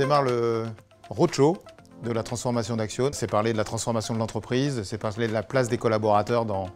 démarre le roadshow de la transformation d'Axione. C'est parler de la transformation de l'entreprise, c'est parler de la place des collaborateurs dans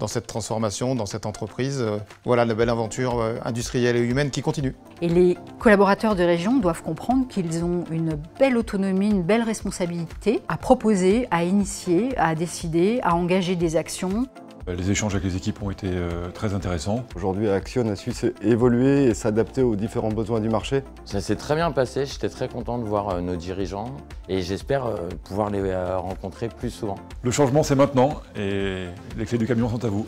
cette transformation, dans cette entreprise. Voilà la belle aventure industrielle et humaine qui continue. Et les collaborateurs de région doivent comprendre qu'ils ont une belle autonomie, une belle responsabilité à proposer, à initier, à décider, à engager des actions. Les échanges avec les équipes ont été très intéressants. Aujourd'hui, Axione a su évoluer et s'adapter aux différents besoins du marché. Ça s'est très bien passé, j'étais très content de voir nos dirigeants et j'espère pouvoir les rencontrer plus souvent. Le changement, c'est maintenant et les clés du camion sont à vous.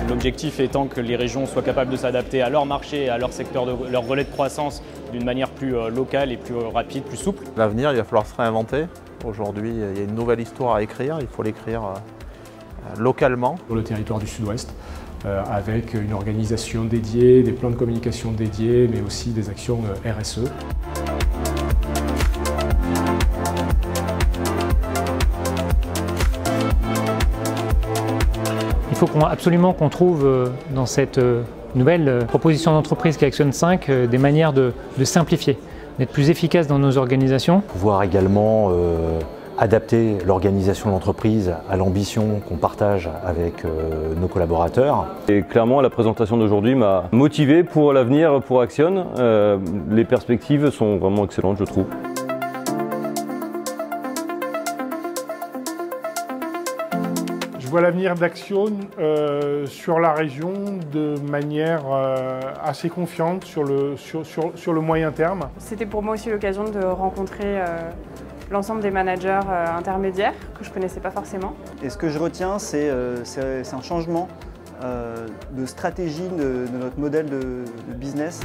L'objectif étant que les régions soient capables de s'adapter à leur marché, à leur secteur, leur relais de croissance d'une manière plus locale et plus rapide, plus souple. L'avenir, il va falloir se réinventer. Aujourd'hui, il y a une nouvelle histoire à écrire, il faut l'écrire localement. Sur le territoire du Sud-Ouest, avec une organisation dédiée, des plans de communication dédiés, mais aussi des actions RSE. Il faut absolument qu'on trouve dans cette nouvelle proposition d'entreprise qui est Axione 5 des manières de simplifier, d'être plus efficace dans nos organisations. Pouvoir également adapter l'organisation de l'entreprise à l'ambition qu'on partage avec nos collaborateurs. Et clairement, la présentation d'aujourd'hui m'a motivé pour l'avenir pour Axione. Les perspectives sont vraiment excellentes, je trouve. Je vois l'avenir d'Axione sur la région de manière assez confiante sur le moyen terme. C'était pour moi aussi l'occasion de rencontrer l'ensemble des managers intermédiaires que je ne connaissais pas forcément. Et ce que je retiens, c'est un changement de stratégie de notre modèle de business.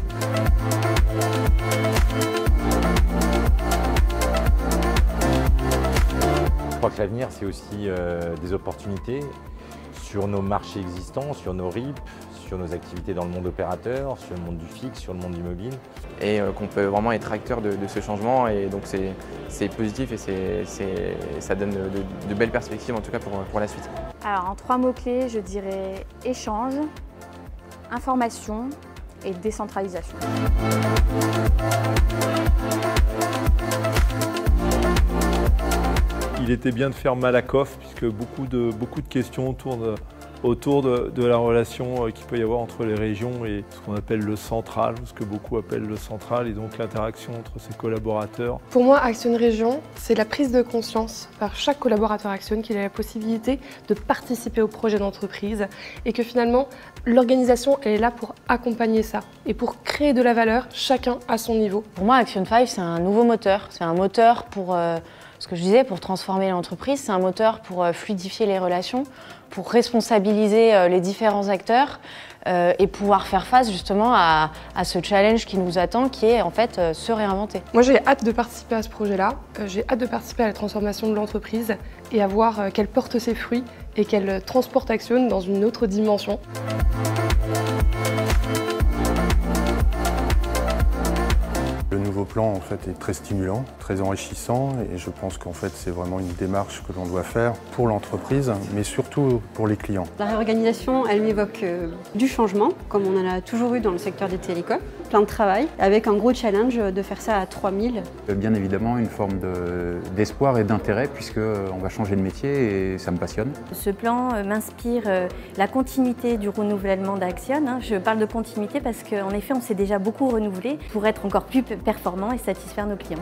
Je crois que l'avenir, c'est aussi des opportunités sur nos marchés existants, sur nos RIP, sur nos activités dans le monde opérateur, sur le monde du fixe, sur le monde du mobile. Et qu'on peut vraiment être acteur de ce changement et donc c'est positif et ça donne de belles perspectives en tout cas pour la suite. Alors en 3 mots-clés, je dirais échange, information et décentralisation. Il était bien de faire Malakoff puisque beaucoup de questions tournent autour de la relation qu'il peut y avoir entre les régions et ce qu'on appelle le central, ce que beaucoup appellent le central, et donc l'interaction entre ses collaborateurs. Pour moi, Axione Région, c'est la prise de conscience par chaque collaborateur Axione qu'il a la possibilité de participer au projet d'entreprise et que finalement, l'organisation est là pour accompagner ça et pour créer de la valeur, chacun à son niveau. Pour moi, Axione 5, c'est un nouveau moteur. C'est un moteur pour, ce que je disais, pour transformer l'entreprise. C'est un moteur pour fluidifier les relations, pour responsabiliser les différents acteurs et pouvoir faire face justement à ce challenge qui nous attend, qui est en fait se réinventer. Moi j'ai hâte de participer à ce projet-là, j'ai hâte de participer à la transformation de l'entreprise et à voir qu'elle porte ses fruits et qu'elle transporte Axione dans une autre dimension. Le nouveau plan en fait, est très stimulant, très enrichissant et je pense qu'en fait c'est vraiment une démarche que l'on doit faire pour l'entreprise mais surtout pour les clients. La réorganisation, elle m'évoque du changement, comme on en a toujours eu dans le secteur des télécoms, plein de travail, avec un gros challenge de faire ça à 3000. Bien évidemment une forme d'espoir et d'intérêt puisqu'on va changer de métier et ça me passionne. Ce plan m'inspire la continuité du renouvellement d'Axione. Je parle de continuité parce qu'en effet on s'est déjà beaucoup renouvelé pour être encore plus performant et satisfaire nos clients.